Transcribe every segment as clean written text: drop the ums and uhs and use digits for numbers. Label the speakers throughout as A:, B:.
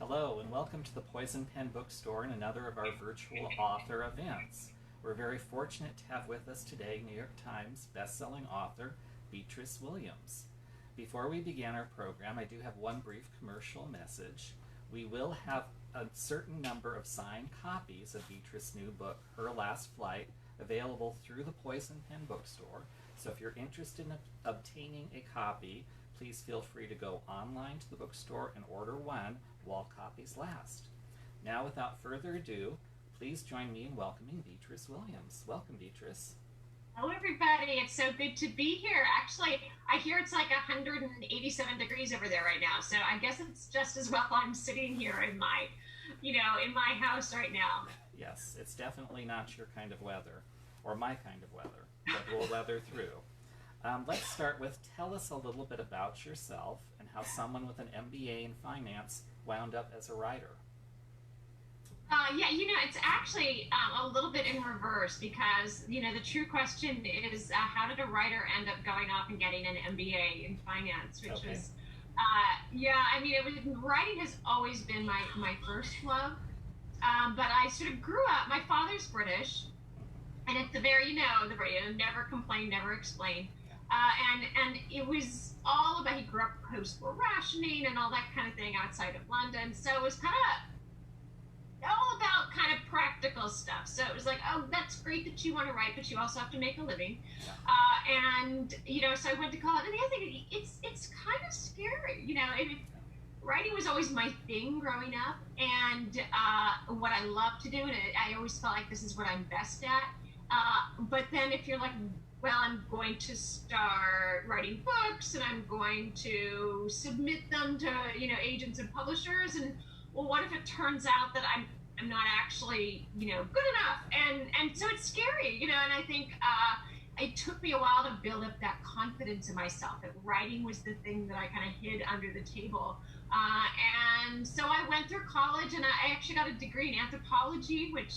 A: Hello, and welcome to the Poison Pen Bookstore and another of our virtual author events. We're very fortunate to have with us today New York Times bestselling author Beatriz Williams. Before we begin our program, I do have one brief commercial message. We will have a certain number of signed copies of Beatriz's new book, Her Last Flight, available through the Poison Pen Bookstore. So if you're interested in obtaining a copy, please feel free to go online to the bookstore and order one while copies last. Now, without further ado, please join me in welcoming Beatriz Williams. Welcome, Beatriz.
B: Hello, everybody. It's so good to be here. Actually, I hear it's like 187 degrees over there right now, so I guess it's just as well I'm sitting here in my, in my house right now.
A: Yes, it's definitely not your kind of weather, or my kind of weather, but we'll weather through. Let's start with, tell us a little bit about yourself and how someone with an MBA in finance wound up as a writer.
B: It's actually a little bit in reverse because, the true question is how did a writer end up going off and getting an MBA in finance, which
A: Okay.
B: was, writing has always been my first love, but I sort of grew up, my father's British, and at the very, never complain, never explain. And it was all about, he grew up post-war rationing and all that kind of thing outside of London. So it was kind of all about kind of practical stuff. So it was like, oh, that's great that you want to write, but you also have to make a living. So I went to college. And the other thing, it's kind of scary. Writing was always my thing growing up. And what I love to do, and I always felt like this is what I'm best at. But then if you're like, well, I'm going to start writing books and I'm going to submit them to, agents and publishers. And well, what if it turns out that I'm not actually, good enough? And so it's scary, and I think it took me a while to build up that confidence in myself that writing was the thing that I kind of hid under the table. And so I went through college and I actually got a degree in anthropology, which,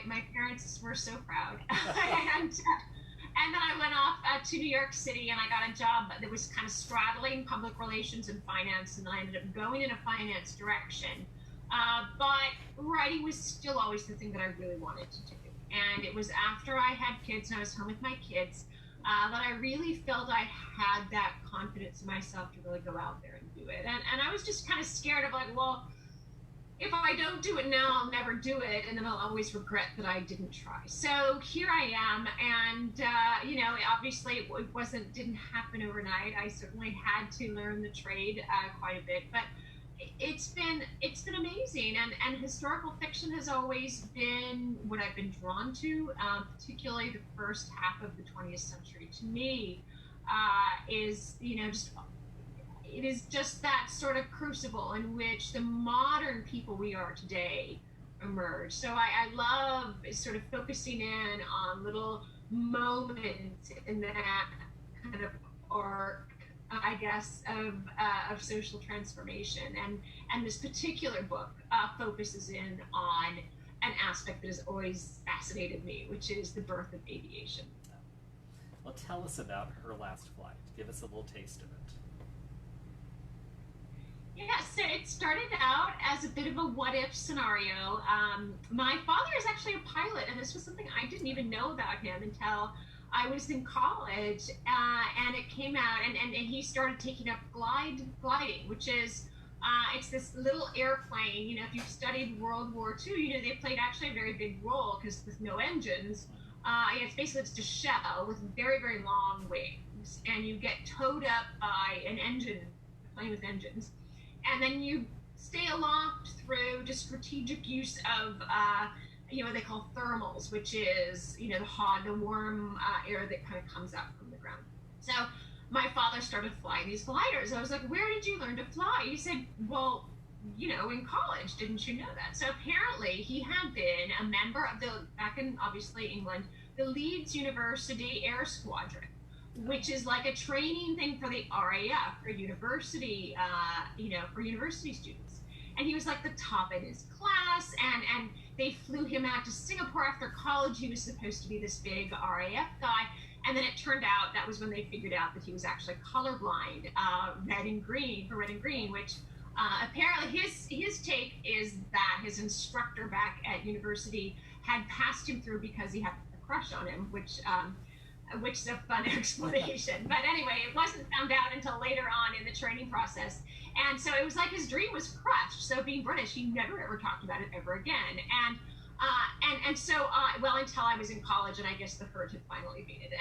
B: my parents were so proud. And then I went off to New York City and I got a job that was kind of straddling public relations and finance, and I ended up going in a finance direction. But writing was still always the thing that I really wanted to do. And it was after I had kids and I was home with my kids that I really felt I had that confidence in myself to really go out there and do it. And I was just kind of scared of like, well, if I don't do it now, I'll never do it, and then I'll always regret that I didn't try. So here I am, and obviously it didn't happen overnight. I certainly had to learn the trade quite a bit, but it's been amazing. And historical fiction has always been what I've been drawn to, particularly the first half of the 20th century. To me, it is just that sort of crucible in which the modern people we are today emerge. So I love sort of focusing in on little moments in that kind of arc, I guess, of social transformation. And this particular book focuses in on an aspect that has always fascinated me, which is the birth of aviation.
A: Well, tell us about Her Last Flight. Give us a little taste of it.
B: Yeah, so it started out as a bit of a what-if scenario. My father is actually a pilot, and this was something I didn't even know about him until I was in college, and it came out, and he started taking up gliding, which is, it's this little airplane. If you've studied World War II, they played actually a very big role, because with no engines, it's basically just a shell with very, very long wings, and you get towed up by an engine, a plane with engines. And then you stay aloft through just strategic use of, what they call thermals, which is, the warm air that kind of comes out from the ground. So my father started flying these gliders. I was like, where did you learn to fly? He said, well, in college, didn't you know that? So apparently he had been a member of back in, obviously, England, the Leeds University Air Squadron, which is like a training thing for the RAF, for university, for university students. And he was like the top in his class, and they flew him out to Singapore after college. He was supposed to be this big RAF guy. And then it turned out that was when they figured out that he was actually colorblind, red and green, which Apparently, his take is that his instructor back at university had passed him through because he had a crush on him, which is a fun explanation. But anyway, it wasn't found out until later on in the training process. And so it was like his dream was crushed. So being British, he never ever talked about it ever again. And so well, until I was in college, and I guess the hurt had finally faded.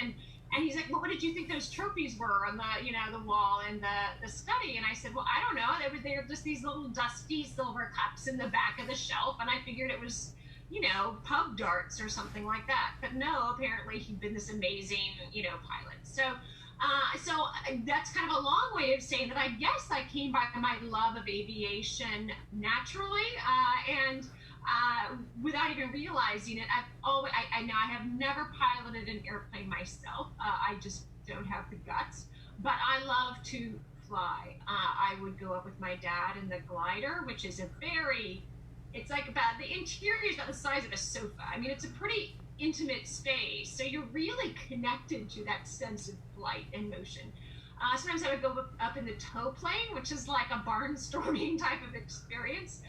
B: And he's like, well, what did you think those trophies were on the wall in the study? And I said, well, I don't know. They were just these little dusty silver cups in the back of the shelf, and I figured it was, pub darts or something like that. But no, apparently he'd been this amazing, pilot. So that's kind of a long way of saying that I guess I came by my love of aviation naturally, and without even realizing it. I have never piloted an airplane myself. I just don't have the guts, but I love to fly. I would go up with my dad in the glider, which is it's like the interior is about the size of a sofa. I mean, it's a pretty intimate space, so you're really connected to that sense of flight and motion. Sometimes I would go up in the tow plane, which is like a barnstorming type of experience.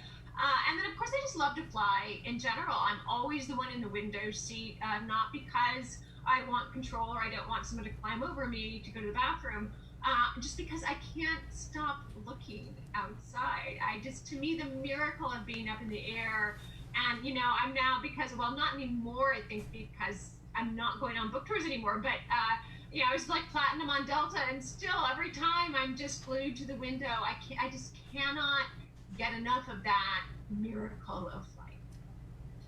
B: And then, of course, I just love to fly in general. I'm always the one in the window seat, not because I want control or I don't want someone to climb over me to go to the bathroom, just because I can't stop looking outside. To me, the miracle of being up in the air, and, I'm now, not anymore, I think, because I'm not going on book tours anymore, but, I was like platinum on Delta, and still, every time I'm just glued to the window. I just cannot get enough of that miracle of flight.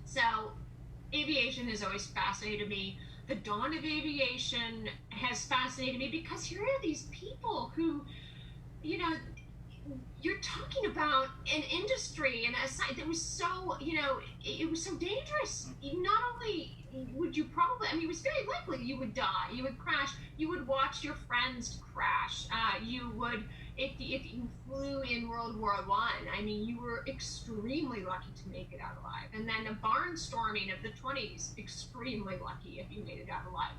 B: So aviation has always fascinated me. The dawn of aviation has fascinated me because here are these people who, you're talking about an industry and a site that was so, it was so dangerous. Not only would you probably, it was very likely you would die, you would crash, you would watch your friends crash, you would, if you flew in World War I, you were extremely lucky to make it out alive. And then the barnstorming of the 20s, extremely lucky if you made it out alive.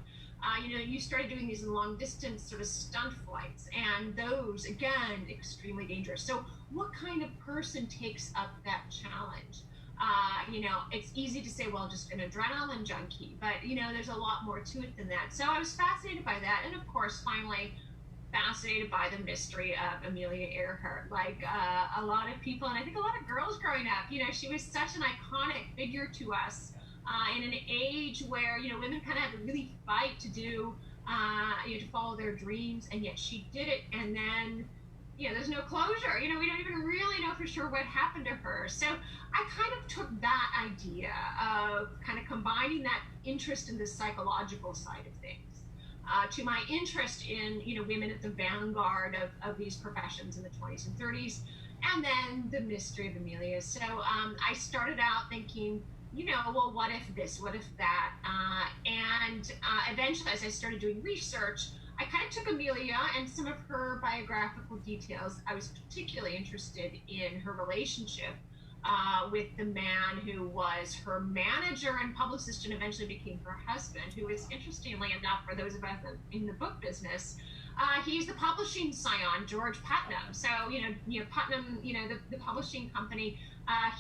B: You started doing these long distance sort of stunt flights, and those, again, extremely dangerous. So what kind of person takes up that challenge? It's easy to say, well, just an adrenaline junkie, but, there's a lot more to it than that. So I was fascinated by that. And of course, finally, fascinated by the mystery of Amelia Earhart. Like a lot of people, and I think a lot of girls growing up, she was such an iconic figure to us in an age where, women kind of had to really fight to do, to follow their dreams, and yet she did it, and then, there's no closure. We don't even really know for sure what happened to her. So I kind of took that idea of kind of combining that interest in the psychological side of things to my interest in, women at the vanguard of these professions in the 20s and 30s, and then the mystery of Amelia. So I started out thinking, well, what if this, what if that? And eventually, as I started doing research, I kind of took Amelia and some of her biographical details. I was particularly interested in her relationship with the man who was her manager and publicist and eventually became her husband, who is, interestingly enough, for those of us in the book business, he's the publishing scion, George Putnam. So, Putnam, the publishing company,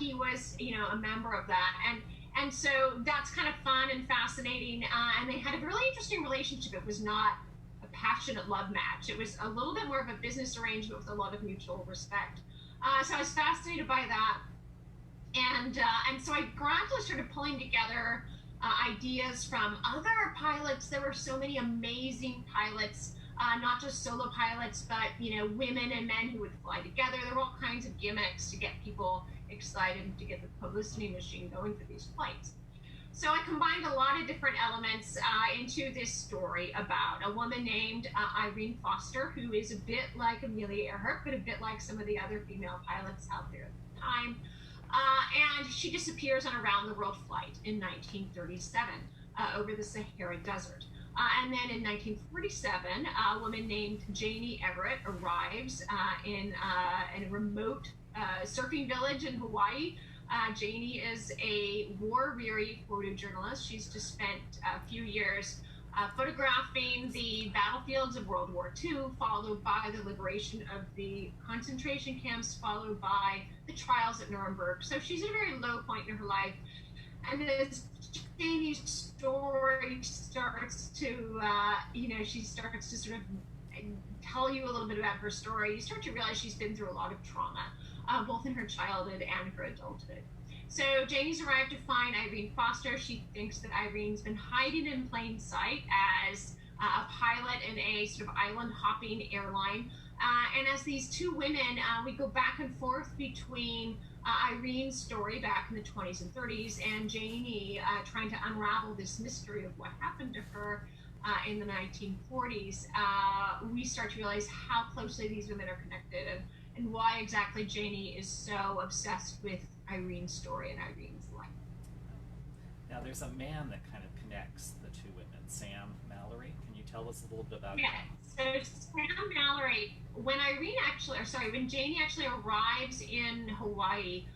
B: he was, a member of that. And so that's kind of fun and fascinating. And they had a really interesting relationship. It was not a passionate love match. It was a little bit more of a business arrangement with a lot of mutual respect. So I was fascinated by that. And so I gradually started pulling together ideas from other pilots. There were so many amazing pilots, not just solo pilots, but, women and men who would fly together. There were all kinds of gimmicks to get people excited, to get the publicity machine going for these flights. So I combined a lot of different elements into this story about a woman named Irene Foster, who is a bit like Amelia Earhart, but a bit like some of the other female pilots out there at the time. And she disappears on a round-the-world flight in 1937 over the Sahara Desert. And then in 1947, a woman named Janie Everett arrives in a remote surfing village in Hawaii. Janie is a war-weary photojournalist. She's just spent a few years photographing the battlefields of World War II, followed by the liberation of the concentration camps, followed by the trials at Nuremberg. So she's at a very low point in her life. And as Janie's story starts to, she starts to sort of tell you a little bit about her story, you start to realize she's been through a lot of trauma, both in her childhood and her adulthood. So Janie's arrived to find Irene Foster. She thinks that Irene's been hiding in plain sight as a pilot in a sort of island hopping airline. And as these two women, we go back and forth between Irene's story back in the 20s and 30s and Janie trying to unravel this mystery of what happened to her in the 1940s. We start to realize how closely these women are connected and why exactly Janie is so obsessed with Irene's story and Irene's life.
A: Now, there's a man that kind of connects the two women, Sam Mallory. Can you tell us a little bit about him?
B: So Sam Mallory, when Janie actually arrives in Hawaii,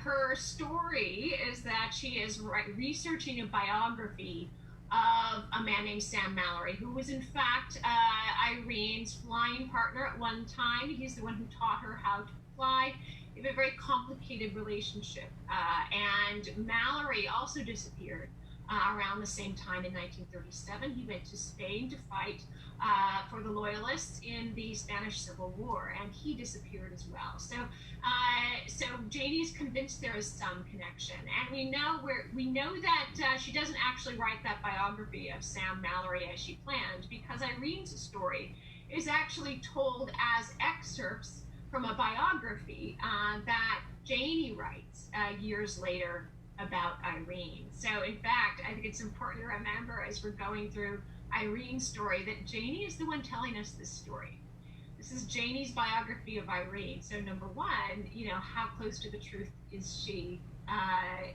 B: her story is that she is researching a biography of a man named Sam Mallory, who was in fact Irene's flying partner at one time. He's the one who taught her how to fly. They have a very complicated relationship. And Mallory also disappeared around the same time in 1937. He went to Spain to fight for the Loyalists in the Spanish Civil War, and he disappeared as well. So Janie's convinced there is some connection, and we know that she doesn't actually write that biography of Sam Mallory as she planned, because Irene's story is actually told as excerpts from a biography that Janie writes years later about Irene. So in fact, I think it's important to remember as we're going through Irene's story that Janie is the one telling us this story. This is Janie's biography of Irene. So number one, how close to the truth is she?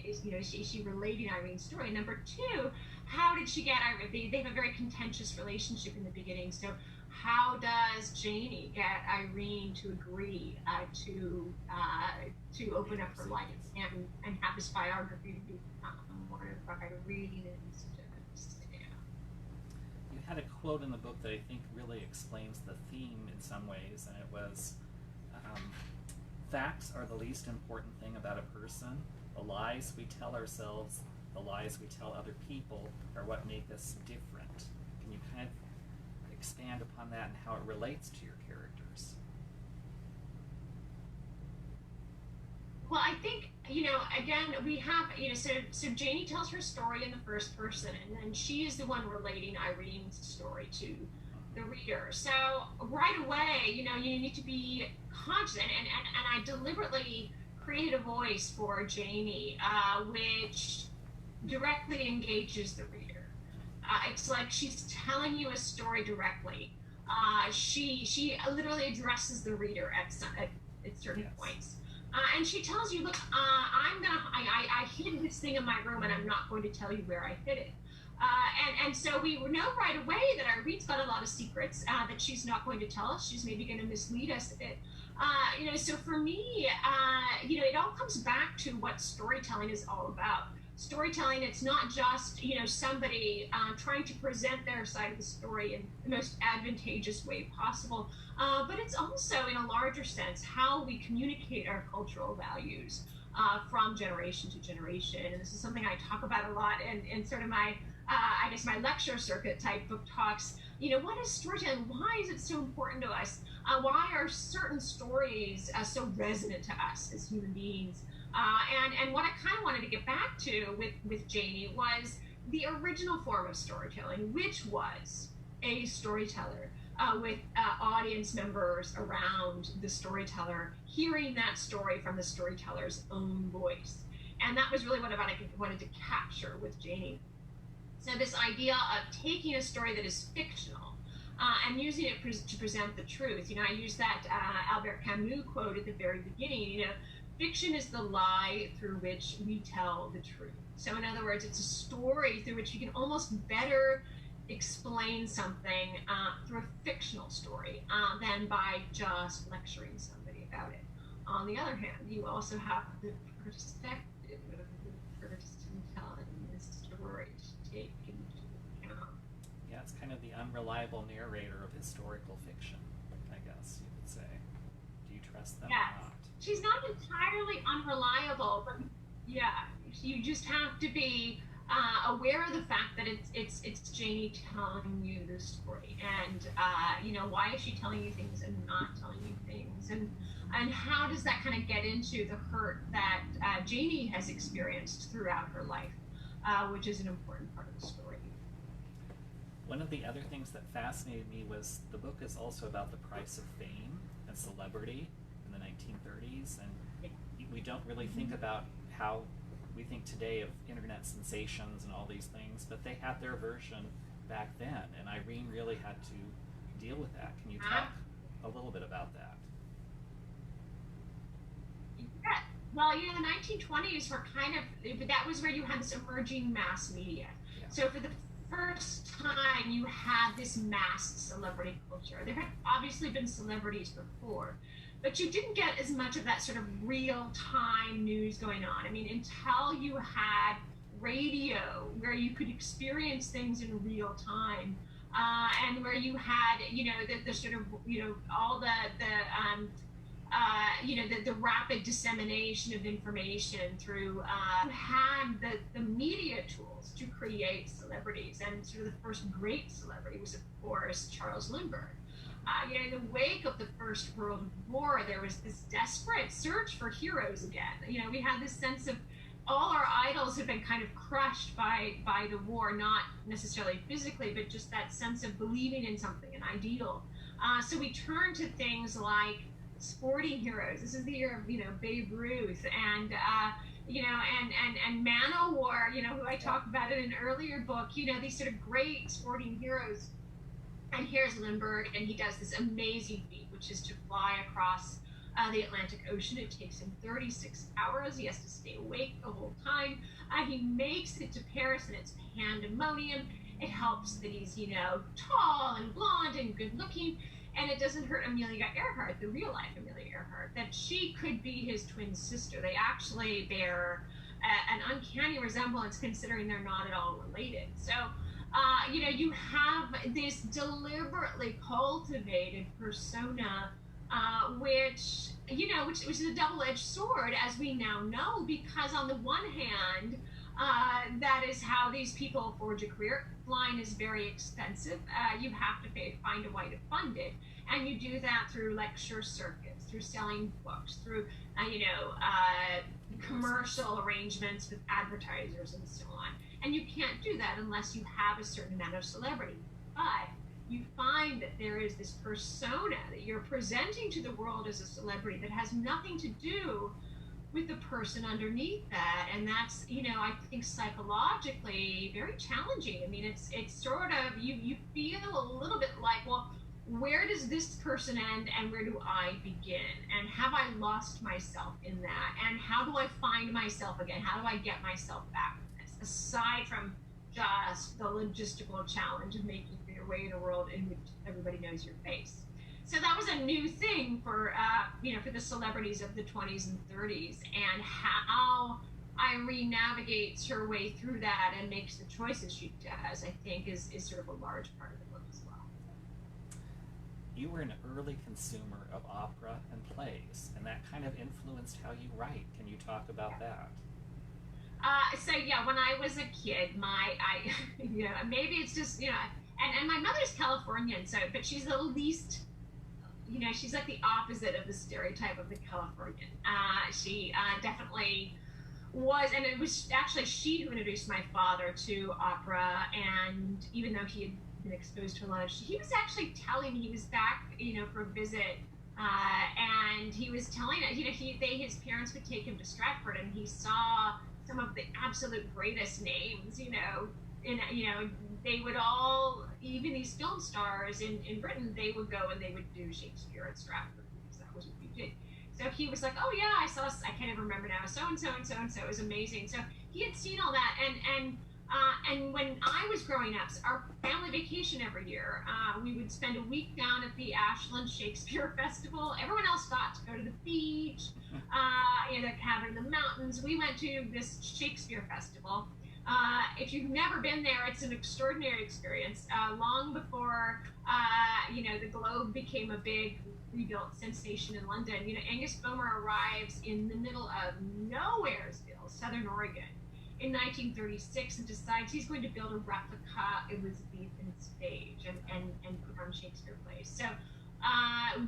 B: Is she relating Irene's story? And number two, how did she get Irene? They have a very contentious relationship in the beginning. So how does Janie get Irene to agree to open up her life and have this biography become one of Irene's?
A: You had a quote in the book that I think really explains the theme in some ways, and it was, facts are the least important thing about a person. The lies we tell ourselves, the lies we tell other people are what make us different. Can you kind of expand upon that and how it relates to your characters?
B: Well, I think, again, we have, so Janie tells her story in the first person, and then she is the one relating Irene's story to the reader. So right away, you need to be conscious, and I deliberately created a voice for Janie, which directly engages the reader. It's like she's telling you a story directly. She literally addresses the reader at certain points. And she tells you, look, I hid this thing in my room and I'm not going to tell you where I hid it. And so we know right away that Irene's got a lot of secrets that she's not going to tell us. She's maybe going to mislead us a bit. So for me, it all comes back to what storytelling is all about. Storytelling, it's not just, somebody trying to present their side of the story in the most advantageous way possible, but it's also, in a larger sense, how we communicate our cultural values from generation to generation. And this is something I talk about a lot in sort of my, my lecture circuit type book talks. What is storytelling? Why is it so important to us? Why are certain stories so resonant to us as human beings? And what I kind of wanted to get back to with Janie was the original form of storytelling, which was a storyteller with audience members around the storyteller, hearing that story from the storyteller's own voice. And that was really what I wanted to capture with Janie. So this idea of taking a story that is fictional and using it to present the truth. I use that Albert Camus quote at the very beginning, fiction is the lie through which we tell the truth. So in other words, it's a story through which you can almost better explain something through a fictional story than by just lecturing somebody about it. On the other hand, you also have the perspective of the person telling the story to take into account.
A: kind of the unreliable narrator of historical fiction, I guess you could say. Do you trust them or
B: Yes.
A: not?
B: She's not entirely unreliable, but yeah, you just have to be aware of the fact that it's Janie telling you the story, and why is she telling you things and not telling you things, and how does that kind of get into the hurt that Janie has experienced throughout her life, which is an important part of the story.
A: One of the other things that fascinated me was the book is also about the price of fame and celebrity in the 1930s, and we don't really think about how we think today of internet sensations and all these things, but they had their version back then, and Irene really had to deal with that. Can you talk a little bit about that?
B: Yeah. Well, the 1920s were that was where you had this emerging mass media.
A: Yeah.
B: So for the first time, you had this mass celebrity culture. There had obviously been celebrities before, but you didn't get as much of that sort of real-time news going on. I mean, until you had radio, where you could experience things in real time, and where you had, the sort of, all the rapid dissemination of information through, you had the media tools to create celebrities. And sort of the first great celebrity was, of course, Charles Lindbergh. In the wake of the First World War, there was this desperate search for heroes again. We had this sense of all our idols had been kind of crushed by the war, not necessarily physically, but just that sense of believing in something, an ideal. So we turned to things like sporting heroes. This is the year of, Babe Ruth and Man-O-War, who I talked about in an earlier book. These sort of great sporting heroes. And here's Lindbergh, and he does this amazing feat, which is to fly across the Atlantic Ocean. It takes him 36 hours. He has to stay awake the whole time. He makes it to Paris, and it's pandemonium. It helps that he's, tall and blonde and good looking. And it doesn't hurt Amelia Earhart, the real life Amelia Earhart, that she could be his twin sister. They actually bear an uncanny resemblance, considering they're not at all related. So, you have this deliberately cultivated persona, which is a double-edged sword, as we now know, because on the one hand, that is how these people forge a career. Flying is very expensive. You have to find a way to fund it. And you do that through lecture circuits, through selling books, through, commercial arrangements with advertisers and so on. And you can't do that unless you have a certain amount of celebrity. But you find that there is this persona that you're presenting to the world as a celebrity that has nothing to do with the person underneath that. And that's, I think psychologically very challenging. I mean, it's sort of, you feel a little bit like, well, where does this person end and where do I begin? And have I lost myself in that? And how do I find myself again? How do I get myself back from this? Aside from just the logistical challenge of making your way in a world in which everybody knows your face. So that was a new thing for for the celebrities of the 20s and 30s, and how Irene navigates her way through that and makes the choices she does, I think, is sort of a large part of the book as well.
A: You were an early consumer of opera and plays, and that kind of influenced how you write. Can you talk about that?
B: When I was a kid, maybe it's just, and my mother's Californian, but she's the least, she's like the opposite of the stereotype of the Californian. She definitely was, and it was actually she who introduced my father to opera, and even though he had been exposed to a lot of, he was actually telling me, he was back, for a visit, and he was telling it, his parents would take him to Stratford, and he saw some of the absolute greatest names, they would all, even these film stars in Britain, they would go and they would do Shakespeare at Stratford, because that was what we did. So he was like, oh yeah, I can't even remember now, so-and-so and so-and-so. It was amazing. So he had seen all that, and when I was growing up, our family vacation every year, we would spend a week down at the Ashland Shakespeare Festival. Everyone else got to go to the beach, the cabin in the mountains. We went to this Shakespeare Festival, If you've never been there, it's an extraordinary experience. Long before, the Globe became a big rebuilt sensation in London, Angus Bomer arrives in the middle of Nowheresville, Southern Oregon, in 1936 and decides he's going to build a replica Elizabethan stage and put on Shakespeare plays. So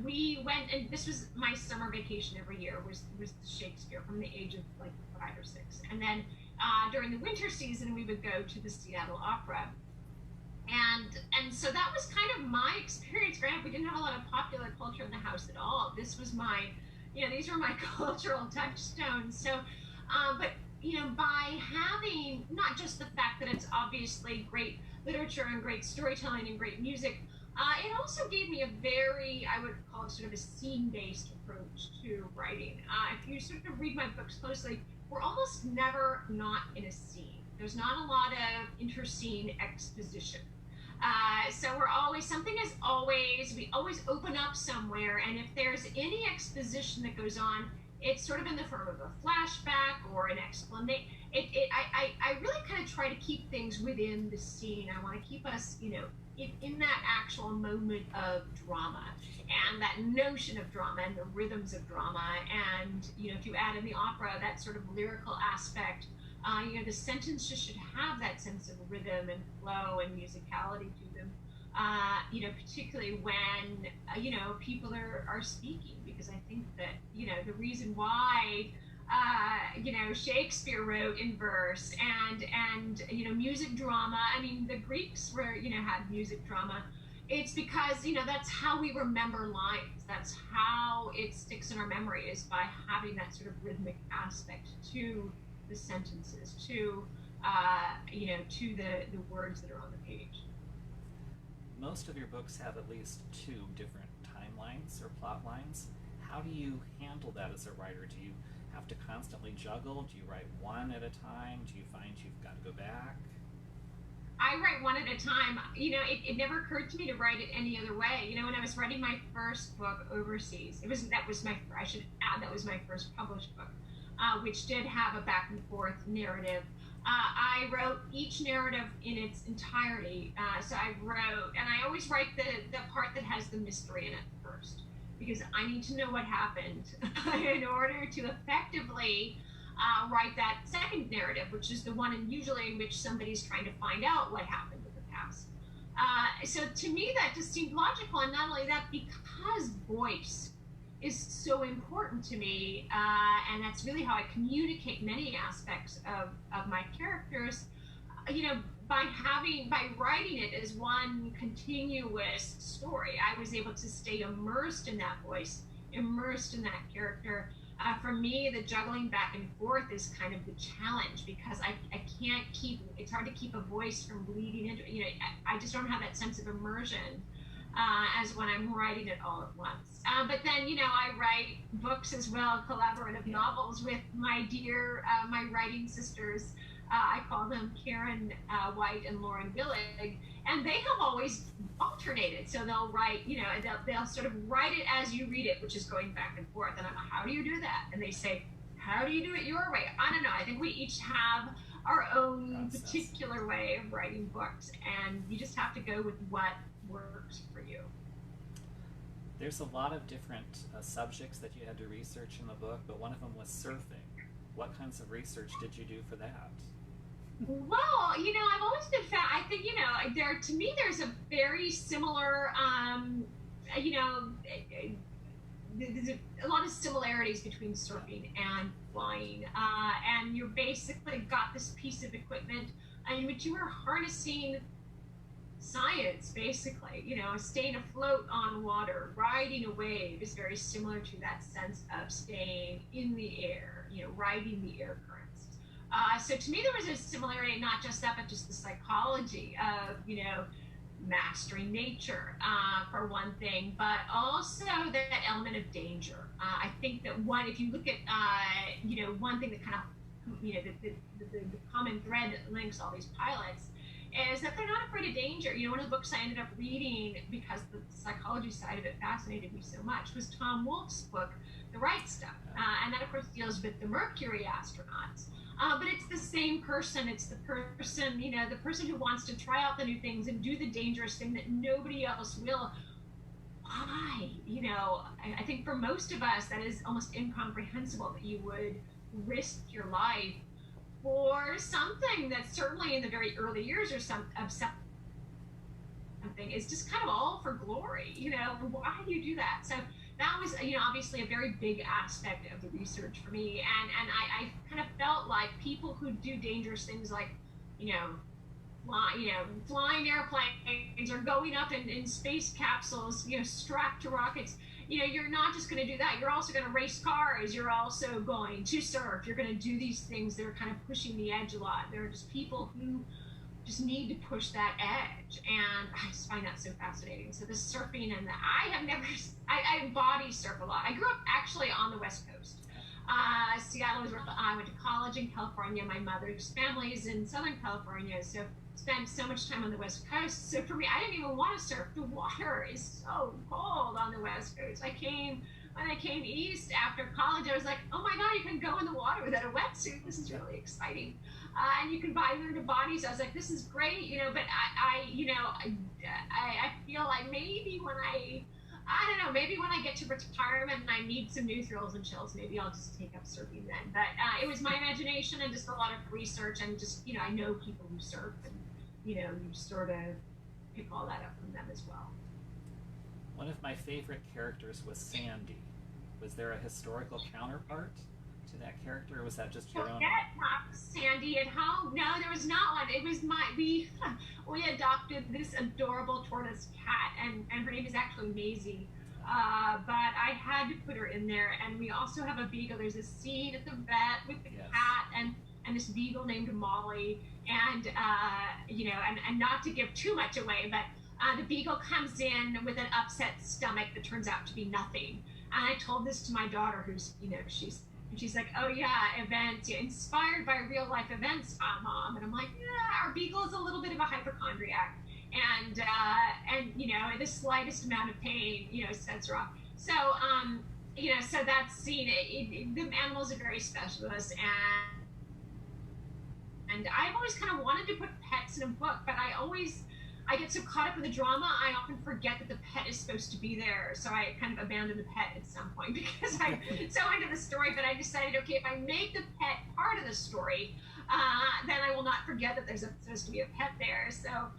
B: we went, and this was my summer vacation every year, was Shakespeare from the age of like 5 or 6. And then during the winter season, we would go to the Seattle Opera. And so that was kind of my experience. Granted, we didn't have a lot of popular culture in the house at all. This was my, these were my cultural touchstones. So, but, by having not just the fact that it's obviously great literature and great storytelling and great music, it also gave me a very, I would call it sort of a scene-based approach to writing. If you sort of read my books closely, we're almost never not in a scene. There's not a lot of interscene exposition. So we always open up somewhere, and if there's any exposition that goes on, it's sort of in the form of a flashback or an explanation. I really kind of try to keep things within the scene. I want to keep us, in that actual moment of drama and that notion of drama and the rhythms of drama. And, if you add in the opera, that sort of lyrical aspect, the sentences should have that sense of rhythm and flow and musicality to them, particularly when, people are speaking, because I think that, the reason why, Shakespeare wrote in verse and music drama. I mean, the Greeks had music drama. It's because, that's how we remember lines. That's how it sticks in our memory, is by having that sort of rhythmic aspect to the sentences, to the words that are on the page.
A: Most of your books have at least 2 different timelines or plot lines. How do you handle that as a writer? Do you have to constantly juggle? Do you write one at a time? Do you find you've got to go back?
B: I write one at a time. It never occurred to me to write it any other way. When I was writing my first book overseas, that was my first published book, which did have a back and forth narrative. I wrote each narrative in its entirety. So I always write the part that has the mystery in it first, because I need to know what happened in order to effectively write that second narrative, which is the one usually in which somebody's trying to find out what happened in the past. So to me, that just seemed logical. And not only that, because voice is so important to me, and that's really how I communicate many aspects of my characters, by writing it as one continuous story, I was able to stay immersed in that voice, immersed in that character. For me, the juggling back and forth is kind of the challenge, because I can't it's hard to keep a voice from bleeding into it. I just don't have that sense of immersion as when I'm writing it all at once. But then, I write books as well, collaborative novels with my writing sisters. I call them Karen White and Lauren Billig, and they have always alternated. So they'll write, they'll sort of write it as you read it, which is going back and forth. And I'm like, how do you do that? And they say, how do you do it your way? I don't know. I think we each have our own particular way of writing books, and you just have to go with what works for you.
A: There's a lot of different subjects that you had to research in the book, but one of them was surfing. What kinds of research did you do for that?
B: Well, I've always been I think, to me, there's a very similar, there's a lot of similarities between surfing and flying. And you basically got this piece of equipment in which you were harnessing science, basically, staying afloat on water. Riding a wave is very similar to that sense of staying in the air, riding the air currents. So to me, there was a similarity, not just that, but just the psychology of, mastering nature, for one thing, but also that element of danger. I think that if you look at, one thing that kind of, the common thread that links all these pilots is that they're not afraid of danger. One of the books I ended up reading, because the psychology side of it fascinated me so much, was Tom Wolfe's book, The Right Stuff. And that, of course, deals with the Mercury astronauts. But it's the same person. It's the person, the person who wants to try out the new things and do the dangerous thing that nobody else will. Why? I think for most of us, that is almost incomprehensible that you would risk your life for something that certainly in the very early years of something is just kind of all for glory. Why do you do that? So that was, obviously a very big aspect of the research for me. And I kind of felt like people who do dangerous things like, flying airplanes or going up in space capsules, strapped to rockets, you're not just going to do that. You're also going to race cars. You're also going to surf. You're going to do these things that are kind of pushing the edge a lot. There are just people who just need to push that edge, and I just find that so fascinating. So the surfing, and I body surf a lot. I grew up actually on the West Coast. Seattle is where I went to college in California. My mother's family is in Southern California, so spent so much time on the West Coast. So for me, I didn't even want to surf. The water is so cold on the West Coast. When I came east after college, I was like, oh my God, you can go in the water without a wetsuit. This is really exciting. And you can learn to body. So I was like, this is great, but I feel like maybe when maybe when I get to retirement and I need some new thrills and chills, maybe I'll just take up surfing then. But it was my imagination and just a lot of research, and just, I know people who surf, and, you sort of pick all that up from them as well.
A: One of my favorite characters was Sandy. Was there a historical counterpart to that character, or was that just your own?
B: Sandy at home? No, there was not one. It was we adopted this adorable tortoise cat, and her name is actually Maisie. But I had to put her in there, and we also have a beagle. There's a scene at the vet with the cat and this beagle named Molly, and and not to give too much away, but the beagle comes in with an upset stomach that turns out to be nothing. And I told this to my daughter, who's, she's like, oh yeah, events, inspired by real life events, Mom. And I'm like, yeah, our beagle is a little bit of a hypochondriac. And the slightest amount of pain, sets her off. So, so that scene, the animals are very special to us. And I've always kind of wanted to put pets in a book, but I get so caught up in the drama, I often forget that the pet is supposed to be there. So I kind of abandoned the pet at some point because I'm so into the story. But I decided, okay, if I make the pet part of the story, then I will not forget that there's supposed to be a pet there. So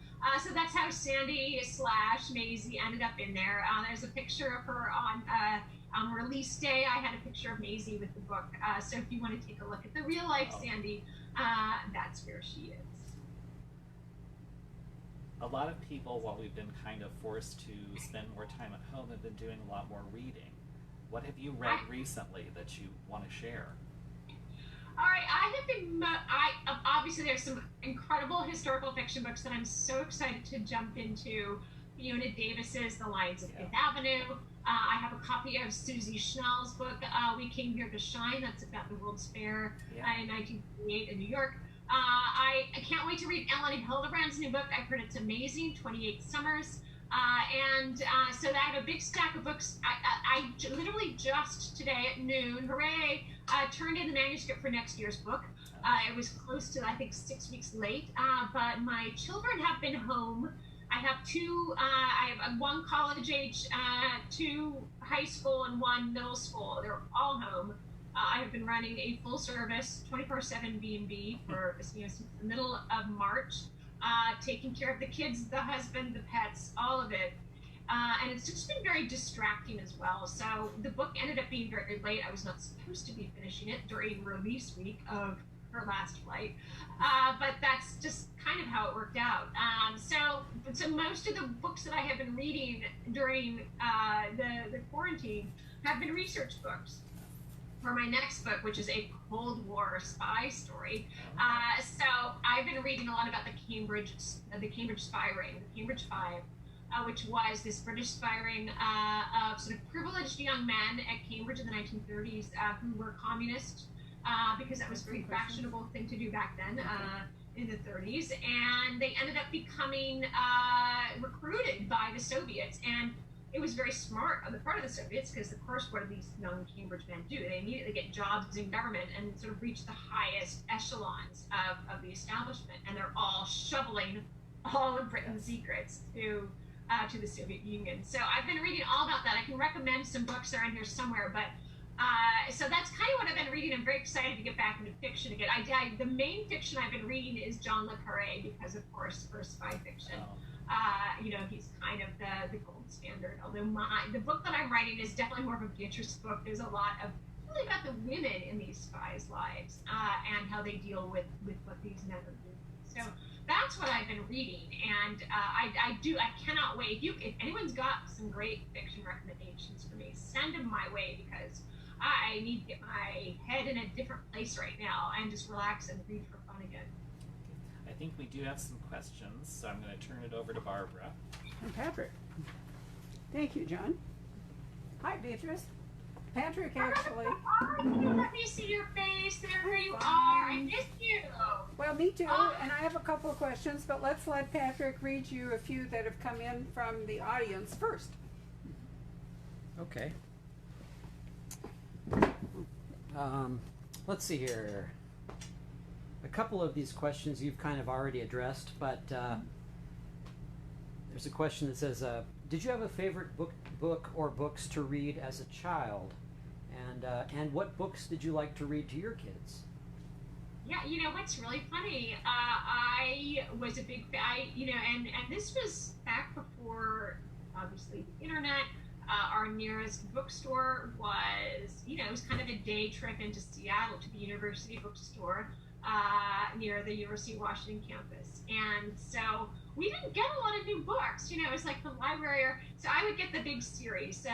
B: that's how Sandy / Maisie ended up in there. There's a picture of her on release day. I had a picture of Maisie with the book. So if you want to take a look at the real life Sandy, that's where she is.
A: A lot of people, while we've been kind of forced to spend more time at home, have been doing a lot more reading. What have you read recently that you want to share?
B: All right, I have been, obviously there's some incredible historical fiction books that I'm so excited to jump into. Fiona Davis's The Lions of Fifth Avenue. I have a copy of Susie Schnell's book, We Came Here to Shine. That's about the World's Fair in 1948 in New York. I can't wait to read Eleni Hildebrand's new book. I've heard it's amazing, 28 Summers. So I have a big stack of books. I literally just today at noon, hooray, turned in the manuscript for next year's book. It was close to, I think, 6 weeks late, but my children have been home. I have one college age, 2 high school, and 1 middle school. They're all home. I have been running a full service 24/7 B&B for since the middle of March, taking care of the kids, the husband, the pets, all of it. And it's just been very distracting as well. So the book ended up being very late. I was not supposed to be finishing it during release week of her last flight. But that's just kind of how it worked out. So most of the books that I have been reading during the quarantine have been research books. For my next book, which is a Cold War spy story. So I've been reading a lot about the Cambridge spy ring, the Cambridge Five, which was this British spy ring of sort of privileged young men at Cambridge in the 1930s who were communist, because that was a very fashionable thing to do back then in the 30s. And they ended up becoming recruited by the Soviets. And it was very smart on the part of the Soviets, because of course, what do these young Cambridge men do? They immediately get jobs in government and sort of reach the highest echelons of the establishment, and they're all shoveling all of Britain's secrets to the Soviet Union. So I've been reading all about that. I can recommend some books that are in here somewhere, but so that's kind of what I've been reading. I'm very excited to get back into fiction again. The main fiction I've been reading is John le Carré, because of course for spy fiction, he's kind of the gold standard. Although the book that I'm writing is definitely more of a Beatrice book. There's a lot of really about the women in these spies' lives and how they deal with what these men are doing. So that's what I've been reading, and I cannot wait. If anyone's got some great fiction recommendations for me, send them my way, because I need to get my head in a different place right now and just relax and read for fun again.
A: I think we do have some questions, so I'm going to turn it over to Barbara.
C: And Patrick. Thank you, John. Hi, Beatrice. Patrick actually.
B: Let me see your face. There you are. I missed you.
C: Well, me too. And I have a couple of questions, but let's let Patrick read you a few that have come in from the audience first.
D: Okay. Let's see here. A couple of these questions you've kind of already addressed, but there's a question that says, did you have a favorite book or books to read as a child? And what books did you like to read to your kids?
B: Yeah, what's really funny, I was a big fan, and this was back before, obviously, the internet. Our nearest bookstore was, it was kind of a day trip into Seattle to the university bookstore near the University of Washington campus. And so we didn't get a lot of new books, it was like the library, so I would get the big series. So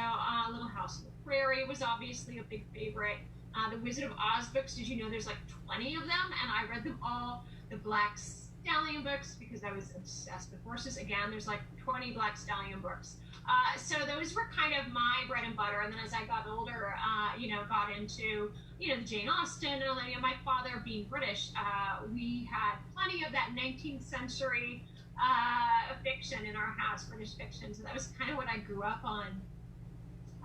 B: Little House on the Prairie was obviously a big favorite. The Wizard of Oz books, did you know there's like 20 of them? And I read them all. The Black Stallion books, because I was obsessed with horses. Again, there's like 20 Black Stallion books. So those were kind of my bread and butter. And then as I got older, got into, the Jane Austen, and my father being British, we had plenty of that 19th century fiction in our house, British fiction. So that was kind of what I grew up on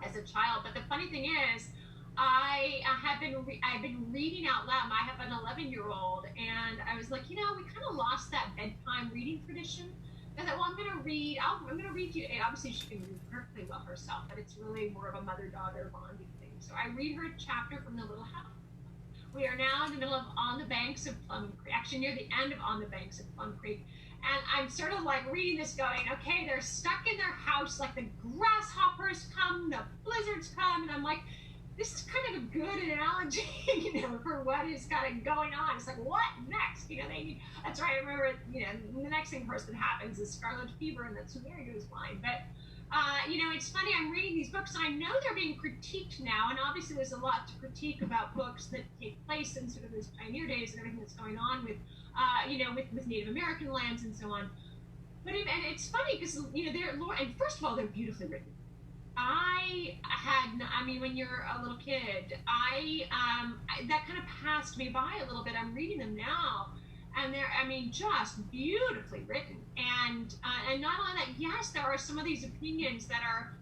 B: as a child. But the funny thing is, I've been reading out loud. I have an 11-year-old, and I was like, we kind of lost that bedtime reading tradition. I thought, well, I'm going to read to you. Obviously, she can read perfectly well herself, but it's really more of a mother-daughter bonding thing. So I read her a chapter from The Little House. We are now in the middle of On the Banks of Plum Creek, actually near the end of On the Banks of Plum Creek. And I'm sort of like reading this going, okay, they're stuck in their house, like the grasshoppers come, the blizzards come, and I'm like, this is kind of a good analogy, for what is kind of going on. It's like, what next? That's right. I remember, the next thing, of course, that happens is scarlet fever, and that's when Mary goes blind. But, it's funny. I'm reading these books, and I know they're being critiqued now. And obviously, there's a lot to critique about books that take place in sort of those pioneer days and everything that's going on with, with Native American lands and so on. But and it's funny because and first of all, they're beautifully written. When you're a little kid, that kind of passed me by a little bit. I'm reading them now, and they're, just beautifully written. And not only that, yes, there are some of these opinions that are,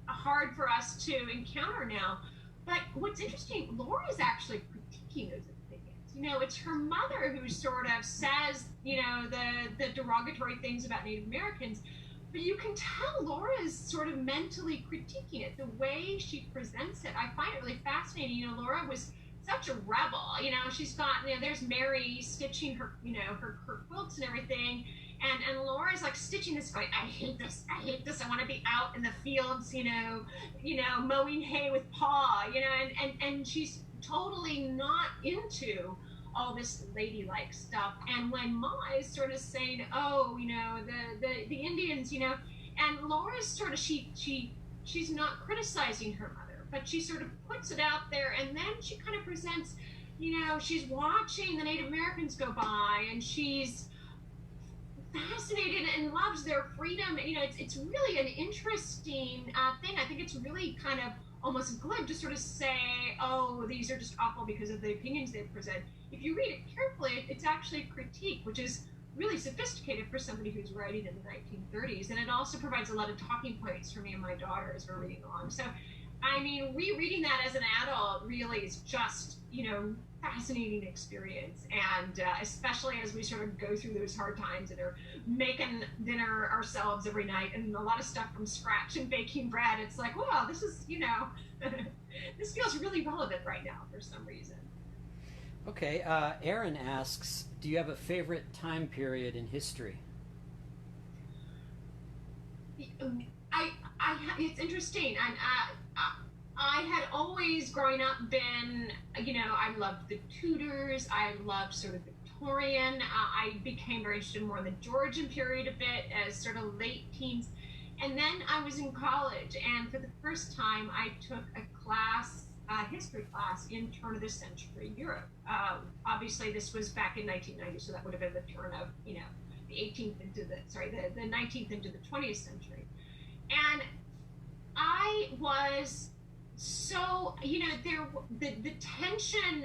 B: hard for us to encounter now. But what's interesting, Laura is actually critiquing those opinions. It's her mother who sort of says, the derogatory things about Native Americans. But you can tell Laura is sort of mentally critiquing it, the way she presents it. I find it really fascinating. Laura was such a rebel. She's got, there's Mary stitching her, her quilts and everything. And Laura's like stitching this, going, I hate this. I want to be out in the fields, mowing hay with Pa, and she's totally not into all this ladylike stuff. And when Ma is sort of saying, the Indians, and Laura's sort of, she's not criticizing her mother, but she sort of puts it out there, and then she kind of presents, she's watching the Native Americans go by, and she's fascinated and loves their freedom. It's really an interesting thing. I think it's really kind of almost glib to sort of say, oh, these are just awful because of the opinions they present. If you read it carefully, it's actually a critique, which is really sophisticated for somebody who's writing in the 1930s. And it also provides a lot of talking points for me and my daughter as we're reading along. So, I mean, rereading that as an adult really is just, fascinating experience. And especially as we sort of go through those hard times and are making dinner ourselves every night and a lot of stuff from scratch and baking bread, it's like, wow, this is, this feels really relevant right now for some reason.
D: Okay, Aaron asks, do you have a favorite time period in history?
B: It's interesting. I had always, growing up, been, I loved the Tudors. I loved sort of Victorian. I became very interested more in the Georgian period a bit as sort of late teens. And then I was in college, and for the first time, I took a class, history class in turn of the century Europe. Obviously, this was back in 1990, so that would have been the turn of, the 18th into the 19th into the 20th century. And I was so, the tension,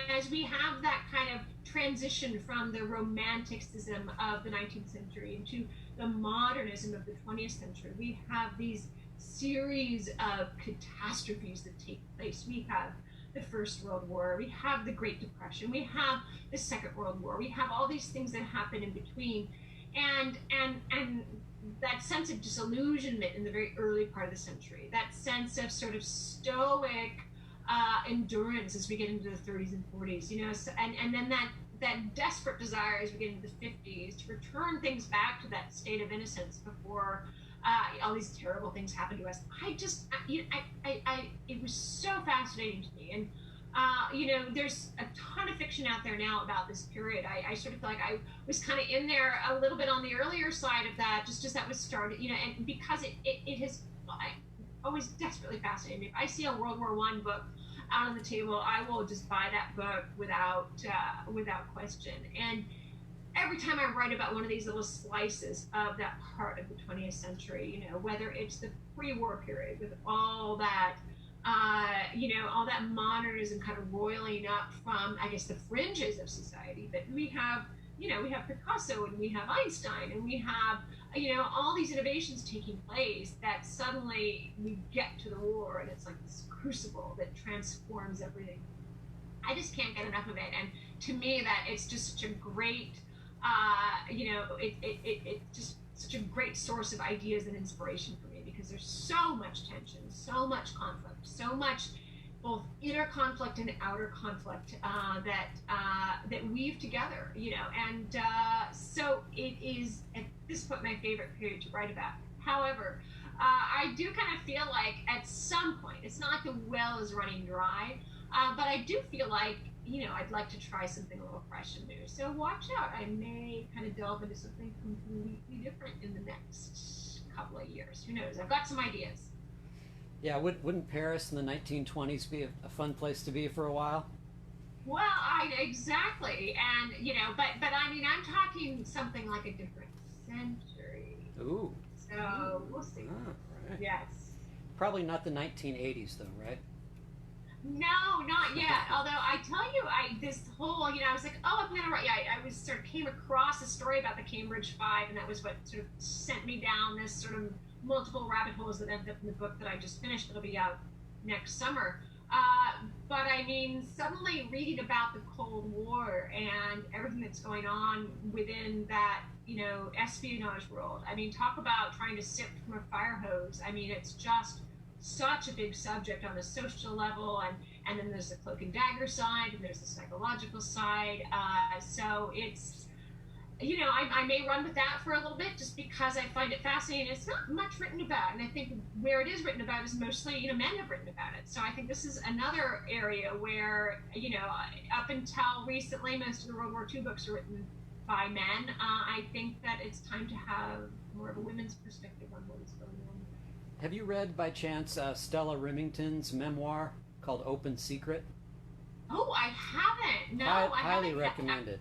B: as we have that kind of transition from the romanticism of the 19th century into the modernism of the 20th century, we have these series of catastrophes that take place. We have the First World War, we have the Great Depression, we have the Second World War, we have all these things that happen in between, and that sense of disillusionment in the very early part of the century, that sense of sort of stoic endurance as we get into the 30s and 40s, and then that desperate desire as we get into the 50s to return things back to that state of innocence before all these terrible things happen to us. It was so fascinating to me. And there's a ton of fiction out there now about this period. I sort of feel like I was kind of in there a little bit on the earlier side of that, just as that was started, and because it has always desperately fascinated me. If I see a World War I book out on the table, I will just buy that book without question. And every time I write about one of these little slices of that part of the 20th century, whether it's the pre-war period with all that, all that modernism kind of roiling up from, I guess, the fringes of society. But we have Picasso and we have Einstein and we have, all these innovations taking place that suddenly we get to the war and it's like this crucible that transforms everything. I just can't get enough of it. And to me, that it's just such a great, it's just such a great source of ideas and inspiration for me, because there's so much tension, so much conflict, so much both inner conflict and outer conflict that weave together, and so it is at this point my favorite period to write about. However, I do kind of feel like at some point, it's not like the well is running dry, but I do feel like, I'd like to try something a little fresh and new. So watch out. I may kind of delve into something completely different in the next couple of years. Who knows? I've got some ideas.
D: Yeah, wouldn't Paris in the 1920s be a fun place to be for a while?
B: Well, exactly. And, but I mean, I'm talking something like a different century.
D: Ooh.
B: So we'll see.
D: Ah, right.
B: Yes.
D: Probably not the 1980s, though, right?
B: No, not yet. Although I tell you, this whole, I was like, oh, I'm gonna write. Yeah, I was sort of came across a story about the Cambridge Five, and that was what sort of sent me down this sort of multiple rabbit holes that ended up in the book that I just finished. That'll be out next summer. But I mean, suddenly reading about the Cold War and everything that's going on within that, espionage world. I mean, talk about trying to sip from a fire hose. I mean, it's just such a big subject on a social level, and then there's the cloak and dagger side, and there's the psychological side. So it's, I may run with that for a little bit just because I find it fascinating. It's not much written about, and I think where it is written about is mostly, men have written about it. So I think this is another area where, up until recently, most of the World War II books are written by men. I think that it's time to have more of a women's perspective on what is going on.
D: Have you read, by chance, Stella Rimington's memoir called Open Secret?
B: Oh, I haven't. No, I
D: highly
B: haven't.
D: recommended.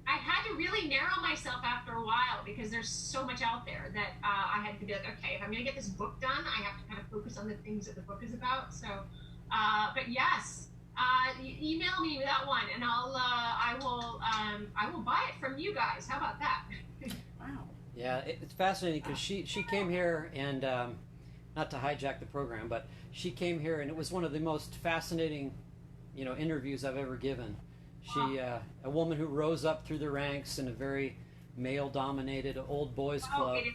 B: I had to really narrow myself after a while because there's so much out there that I had to be like, okay, if I'm going to get this book done, I have to kind of focus on the things that the book is about. So, but yes, email me that one, and I will buy it from you guys. How about that?
C: Wow.
D: Yeah, it's fascinating because she came here and not to hijack the program, but she came here and it was one of the most fascinating, interviews I've ever given. She a woman who rose up through the ranks in a very male-dominated old boys club.
B: It is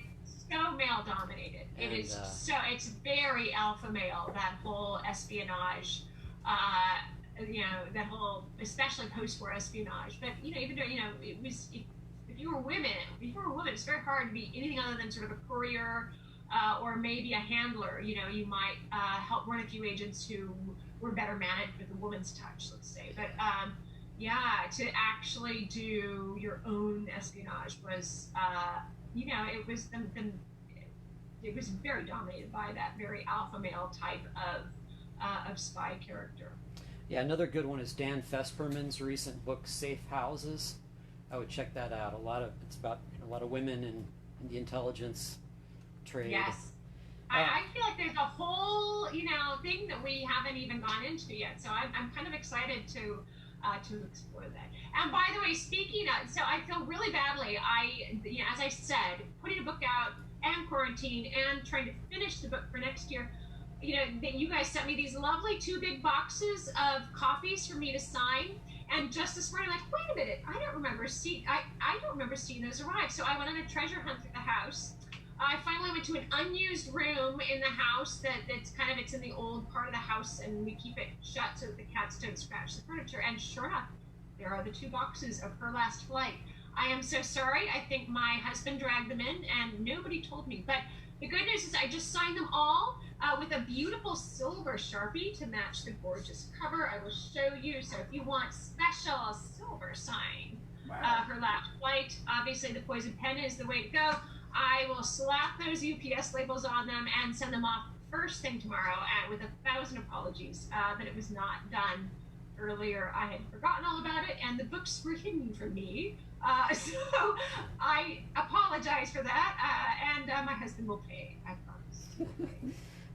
B: so male-dominated.
D: And,
B: it's very alpha male. That whole espionage, that whole, especially post-war espionage. But even though it was. If you were a woman, it's very hard to be anything other than sort of a courier or maybe a handler. You might help run a few agents who were better managed with a woman's touch, let's say. But to actually do your own espionage was, it was very dominated by that very alpha male type of spy character.
D: Yeah, another good one is Dan Fesperman's recent book, Safe Houses. I would check that out. It's about a lot of women in the intelligence trade. Yes.
B: I feel like there's a whole, thing that we haven't even gone into yet. So I'm kind of excited to explore that. And by the way, speaking of, so I feel really badly. As I said, putting a book out and quarantine and trying to finish the book for next year. You guys sent me these lovely 2 big boxes of copies for me to sign. And just this morning, I'm like, wait a minute, I don't remember seeing those arrive. So I went on a treasure hunt through the house. I finally went to an unused room in the house it's in the old part of the house, and we keep it shut so that the cats don't scratch the furniture. And sure enough, there are the 2 boxes of Her Last Flight. I am so sorry. I think my husband dragged them in, and nobody told me. But the good news is I just signed them all with a beautiful silver Sharpie to match the gorgeous cover. I will show you. So if you want special silver sign, Her Last Flight, obviously the poison pen is the way to go. I will slap those UPS labels on them and send them off first thing tomorrow, with 1,000 apologies that it was not done earlier. I had forgotten all about it, and the books were hidden from me. So I apologize for that, and my husband will pay, I promise.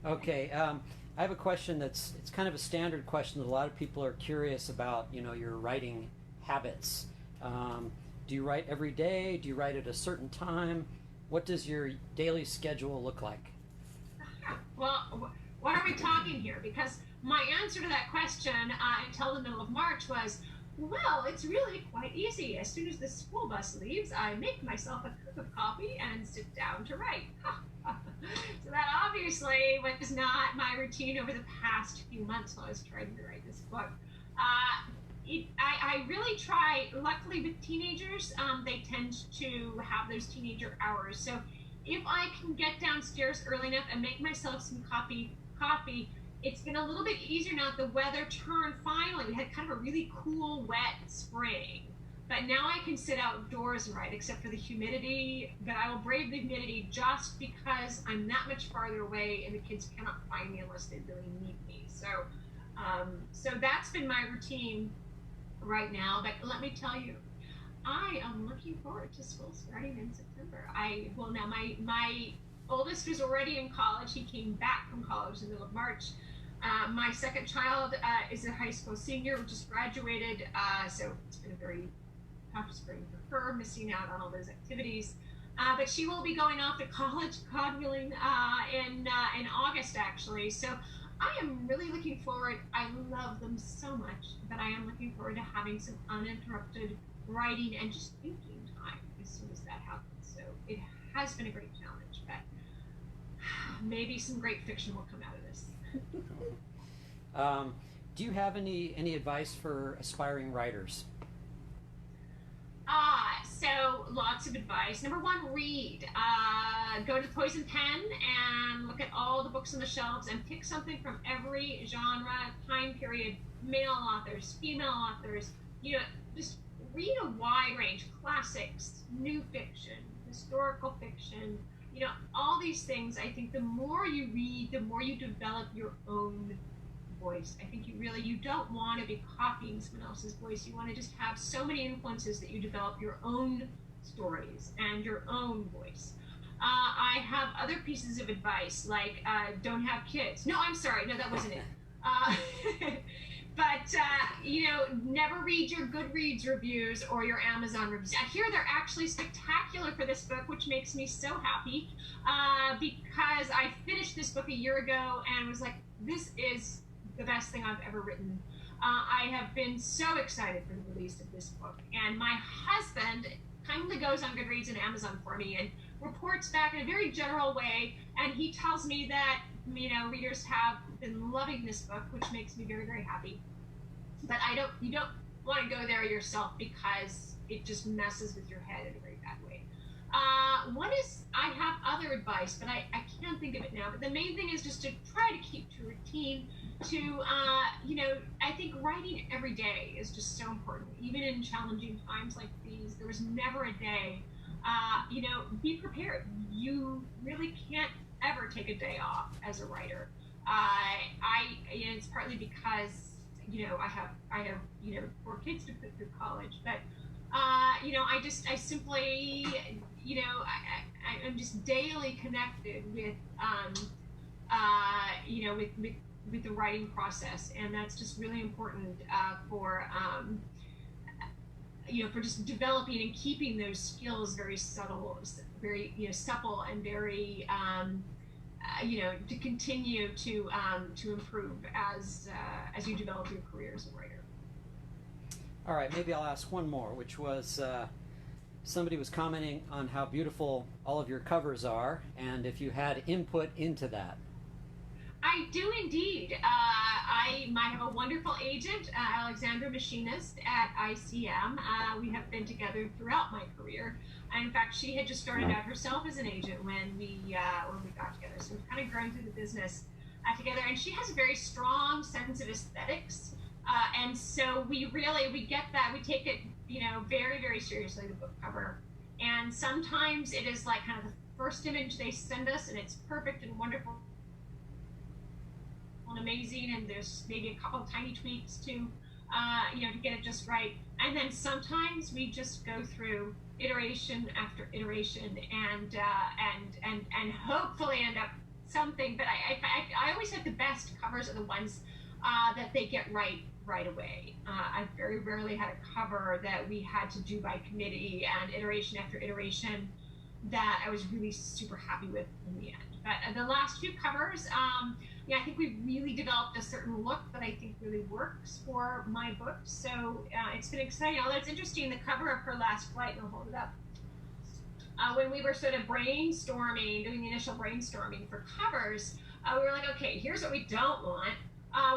D: Okay, I have a question it's kind of a standard question that a lot of people are curious about, your writing habits. Do you write every day? Do you write at a certain time? What does your daily schedule look like?
B: Well, what are we talking here? Because my answer to that question until the middle of March was, well, it's really quite easy. As soon as the school bus leaves, I make myself a cup of coffee and sit down to write. So that obviously was not my routine over the past few months while I was trying to write this book. I really try, luckily with teenagers, they tend to have those teenager hours. So if I can get downstairs early enough and make myself some coffee, it's been a little bit easier now that the weather turned finally. We had kind of a really cool, wet spring. But now I can sit outdoors and write, except for the humidity. But I will brave the humidity just because I'm that much farther away and the kids cannot find me unless they really need me. So that's been my routine right now. But let me tell you, I am looking forward to school starting in September. Now my oldest was already in college. He came back from college in the middle of March. My second child is a high school senior, just graduated. So it's been a very tough spring for her, missing out on all those activities. But she will be going off to college, God willing, in August, actually. So I am really looking forward. I love them so much, but I am looking forward to having some uninterrupted writing and just thinking time as soon as that happens. So it has been a great challenge, but maybe some great fiction will come out of this.
D: Do you have any advice for aspiring writers?
B: So lots of advice. Number 1, read. Go to the Poison Pen and look at all the books on the shelves and pick something from every genre, time period, male authors, female authors. Just read a wide range, classics, new fiction, historical fiction, all these things. I think the more you read, the more you develop your own voice. I think you don't want to be copying someone else's voice. You want to just have so many influences that you develop your own stories and your own voice. I have other pieces of advice, like don't have kids. No, I'm sorry. No, that wasn't it. But never read your Goodreads reviews or your Amazon reviews. I hear they're actually spectacular for this book, which makes me so happy, because I finished this book a year ago and was like, this is the best thing I've ever written. I have been so excited for the release of this book, and my husband kindly goes on Goodreads and Amazon for me and reports back in a very general way, and he tells me that readers have been loving this book, which makes me very, very happy. But you don't want to go there yourself, because it just messes with your head in a very bad way. One is, I have other advice, but I can't think of it now. But the main thing is just to try to keep to routine. I think writing every day is just so important. Even in challenging times like these, there was never a day. Be prepared. You really can't ever take a day off as a writer. It's partly because I have 4 kids to put through college, but I'm just daily connected with with the writing process, and that's just really important for just developing and keeping those skills very subtle, very supple, and very to continue to improve as you develop your career as a writer.
D: All right, maybe I'll ask one more, which was somebody was commenting on how beautiful all of your covers are, and if you had input into that.
B: I do indeed. I have a wonderful agent, Alexandra Machinist at ICM. We have been together throughout my career. And in fact, she had just started out herself as an agent when we got together. So we've kind of grown through the business together. And she has a very strong sense of aesthetics. And so we get that. We take it, very, very seriously, the book cover. And sometimes it is like kind of the first image they send us, and it's perfect and wonderful and amazing, and there's maybe a couple of tiny tweaks to get it just right. And then sometimes we just go through iteration after iteration and hopefully end up something. But I always have the best covers are the ones that they get right away. I've very rarely had a cover that we had to do by committee and iteration after iteration that I was really super happy with in the end. But the last few covers, I think we've really developed a certain look that I think really works for my book. So it's been exciting. Although it's interesting, the cover of her last flight, and I'll hold it up. When we were sort of brainstorming, doing the initial brainstorming for covers, we were like, okay, here's what we don't want.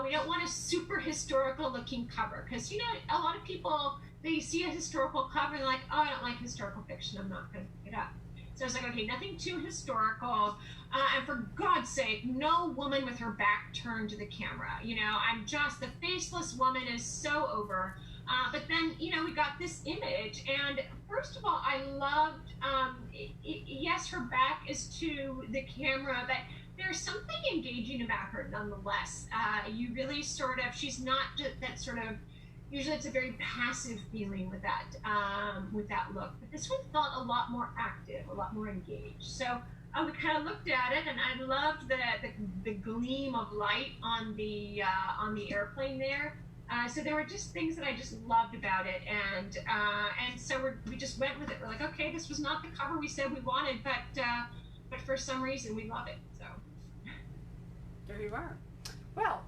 B: We don't want a super historical looking cover, because a lot of people, they see a historical cover and they're like, oh, I don't like historical fiction, I'm not going to pick it up. So I was like, okay, nothing too historical, and for God's sake, no woman with her back turned to the camera. The faceless woman is so over. But then, we got this image, and first of all, I loved, yes, her back is to the camera, but there's something engaging about her nonetheless. You really she's not just that sort of, usually it's a very passive feeling with that look, but this one felt a lot more active, a lot more engaged. So we kind of looked at it, and I loved the gleam of light on the airplane there. So there were just things that I just loved about it, and so we just went with it. We're like, okay, this was not the cover we said we wanted, but for some reason we love it. So
C: there you are. Well,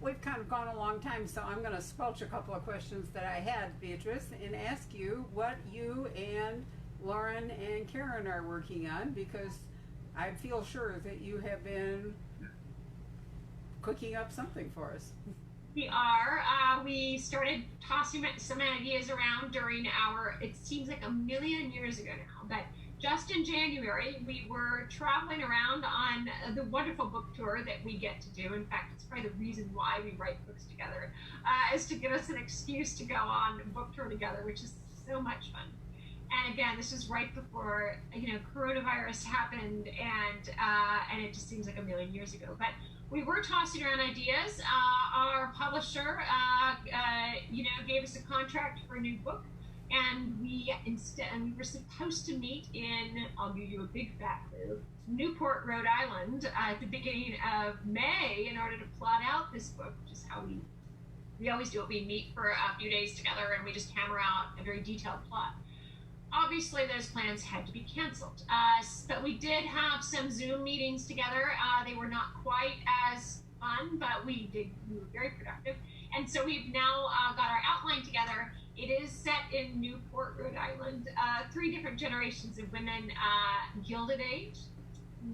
C: we've kind of gone a long time, so I'm going to squelch a couple of questions that I had, Beatrice, and ask you what you and Lauren and Karen are working on, because I feel sure that you have been cooking up something for us.
B: We are. We started tossing some ideas around during it seems like a million years ago now, but just in January, we were traveling around on the wonderful book tour that we get to do. In fact, it's probably the reason why we write books together, is to give us an excuse to go on a book tour together, which is so much fun. And again, this was right before coronavirus happened, and it just seems like a million years ago. But we were tossing around ideas. Our publisher, gave us a contract for a new book. And we were supposed to meet in, I'll give you a big fat clue, Newport, Rhode Island, at the beginning of May in order to plot out this book, which is how we we always do it. We meet for a few days together and we just hammer out a very detailed plot. Obviously, those plans had to be canceled, but we did have some Zoom meetings together. They were not quite as fun, but we were very productive. And so we've now got our outline together. It is set in Newport, Rhode Island. 3 different generations of women, Gilded Age,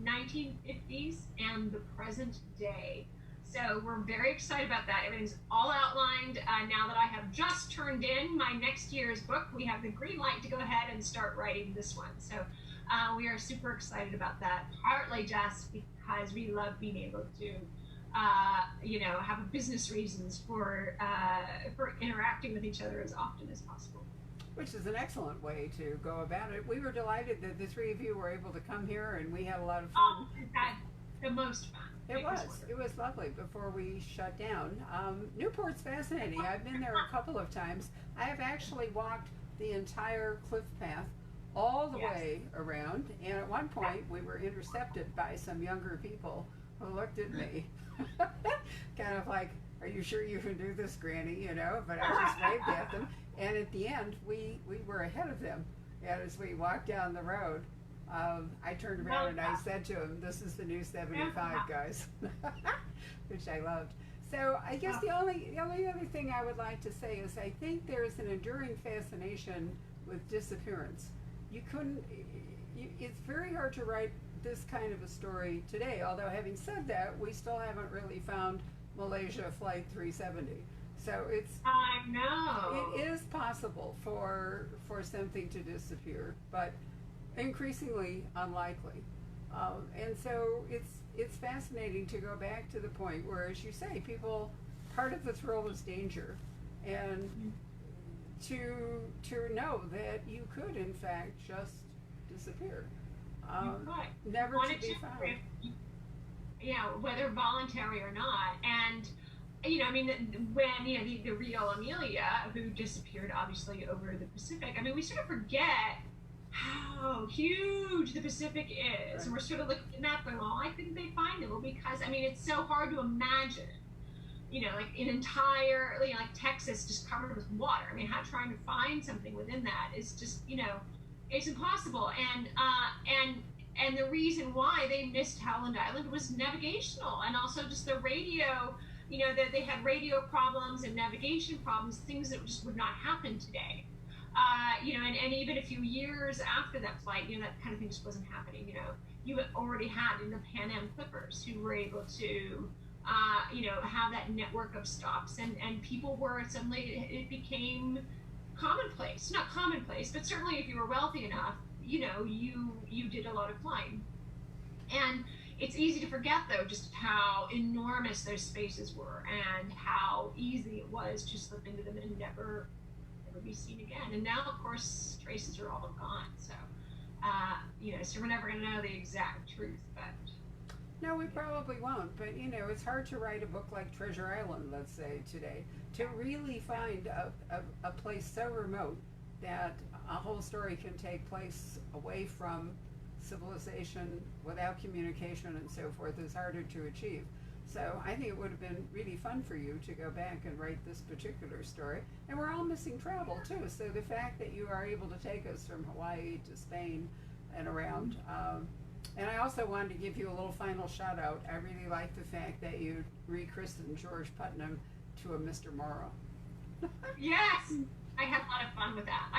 B: 1950s, and the present day. So we're very excited about that. Everything's all outlined. Now that I have just turned in my next year's book, we have the green light to go ahead and start writing this one. So we are super excited about that, partly just because we love being able to, have business reasons for interacting with each other as often as possible.
C: Which is an excellent way to go about it. We were delighted that the 3 of you were able to come here, and we had a lot of fun.
B: Oh, we had the most fun.
C: It was lovely before we shut down. Newport's fascinating. I've been there a couple of times. I have actually walked the entire cliff path all the way around, and at one point we were intercepted by some younger people who looked at me kind of like, "Are you sure you can do this, Granny?" But I just waved at them, and at the end we were ahead of them. And as we walked down the road, I turned around and I said to him, "This is the new 75, guys," which I loved. So I guess the only other thing I would like to say is I think there's an enduring fascination with disappearance. It's very hard to write this kind of a story today, although having said that, we still haven't really found Malaysia Flight 370. So
B: I know.
C: It is possible for something to disappear, but increasingly unlikely. And so it's fascinating to go back to the point where, as you say, part of the thrill is danger, and to know that you could in fact just disappear, never to be found.
B: Yeah, whether voluntary or not. And when the real Amelia, who disappeared obviously over the Pacific, we sort of forget how huge the Pacific is.
C: Right.
B: And we're sort of looking at that going, well, why couldn't they find it? Well, because it's so hard to imagine, like an entire, like Texas just covered with water. How trying to find something within that is just, it's impossible. And the reason why they missed Howland Island was navigational, and also just the radio, that they had radio problems and navigation problems, things that just would not happen today. And even a few years after that flight, that kind of thing just wasn't happening. You already had in the Pan Am Clippers who were able to, have that network of stops, and people were suddenly, it became commonplace. Not commonplace, but certainly if you were wealthy enough, you did a lot of flying. And it's easy to forget, though, just how enormous those spaces were and how easy it was to slip into them and never be seen again. And now, of course, traces are all gone. So, so we're never going to know the exact truth. But
C: no, we probably won't. But it's hard to write a book like Treasure Island, let's say, today, to really find a place so remote that a whole story can take place away from civilization, without communication and so forth, is harder to achieve. So I think it would have been really fun for you to go back and write this particular story. And we're all missing travel too, so the fact that you are able to take us from Hawaii to Spain and around. And I also wanted to give you a little final shout out. I really like the fact that you rechristened George Putnam to a Mr. Morrow.
B: Yes, I had a lot of fun with that.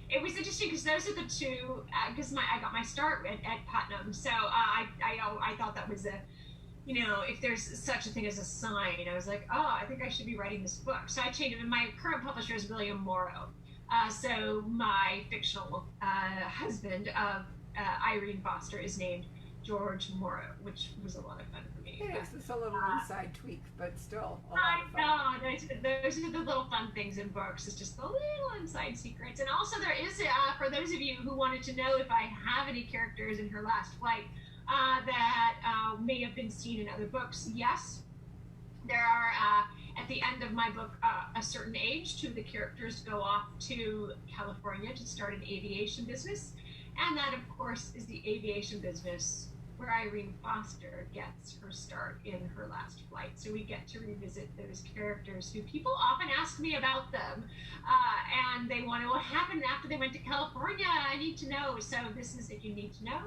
B: It was interesting because those are the two, because I got my start at Putnam, so I thought that was if there's such a thing as a sign, I was like, oh, I think I should be writing this book. So I changed it, and my current publisher is William Morrow. So my fictional husband of Irene Foster is named George Morrow, which was a lot of fun for me.
C: It is. It's a little inside tweak, but still a lot of fun.
B: I know. Those are the little fun things in books. It's just the little inside secrets. And also there is, for those of you who wanted to know if I have any characters in Her Last Flight that may have been seen in other books, yes. There are, at the end of my book, A Certain Age, 2 of the characters go off to California to start an aviation business. And that, of course, is the aviation business where Irene Foster gets her start in Her Last Flight. So we get to revisit those characters who people often ask me about them, and they want to know what happened after they went to California. I need to know. So this is If You Need to Know.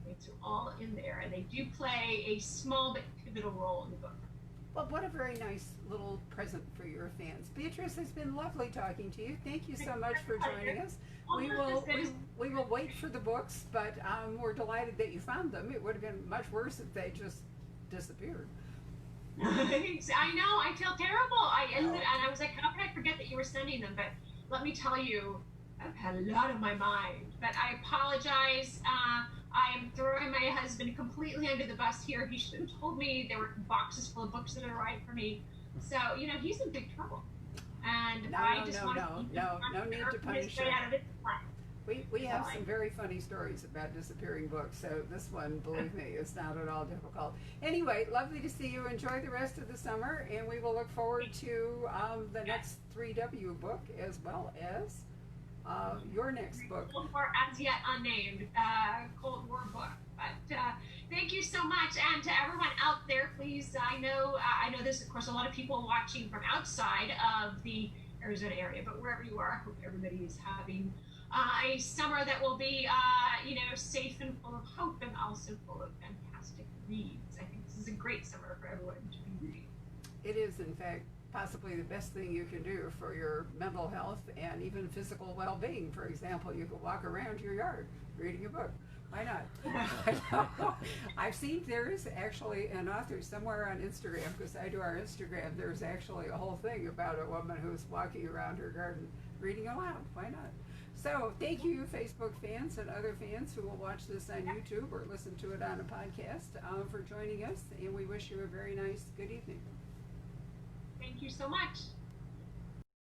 B: It's all in there, and they do play a small but pivotal role in the book.
C: Well, what a very nice little present for your fans. Beatrice, it's been lovely talking to you. Thank you so much for joining us. We will wait for the books, but we're delighted that you found them. It would have been much worse if they just disappeared.
B: I know, I feel terrible. And I was like, how can I forget that you were sending them? But let me tell you, I've had a lot on my mind. But I apologize. I am throwing my husband completely under the bus here. He should have told me there were boxes full of books that had arrived for me. So, he's in big trouble. And I just want
C: no need to punish him. We have some very funny stories about disappearing books, so this one, believe me, is not at all difficult. Anyway, lovely to see you. Enjoy the rest of the summer, and we will look forward to the next 3W book, as well as your next book.
B: Cold War as yet unnamed Cold War book. But thank you so much, and to everyone out there, please. I know there's of course a lot of people watching from outside of the Arizona area, but wherever you are, I hope everybody is having a summer that will be safe and full of hope, and also full of fantastic reads. I think this is a great summer for everyone to be reading.
C: It is, in fact, possibly the best thing you can do for your mental health and even physical well-being. For example, you could walk around your yard reading a book. Why not? I've seen there is actually an author somewhere on Instagram, because I do our Instagram, there's actually a whole thing about a woman who's walking around her garden reading aloud. Why not? So thank you, Facebook fans and other fans who will watch this on YouTube or listen to it on a podcast, for joining us, and we wish you a very nice good evening.
B: Thank you so much.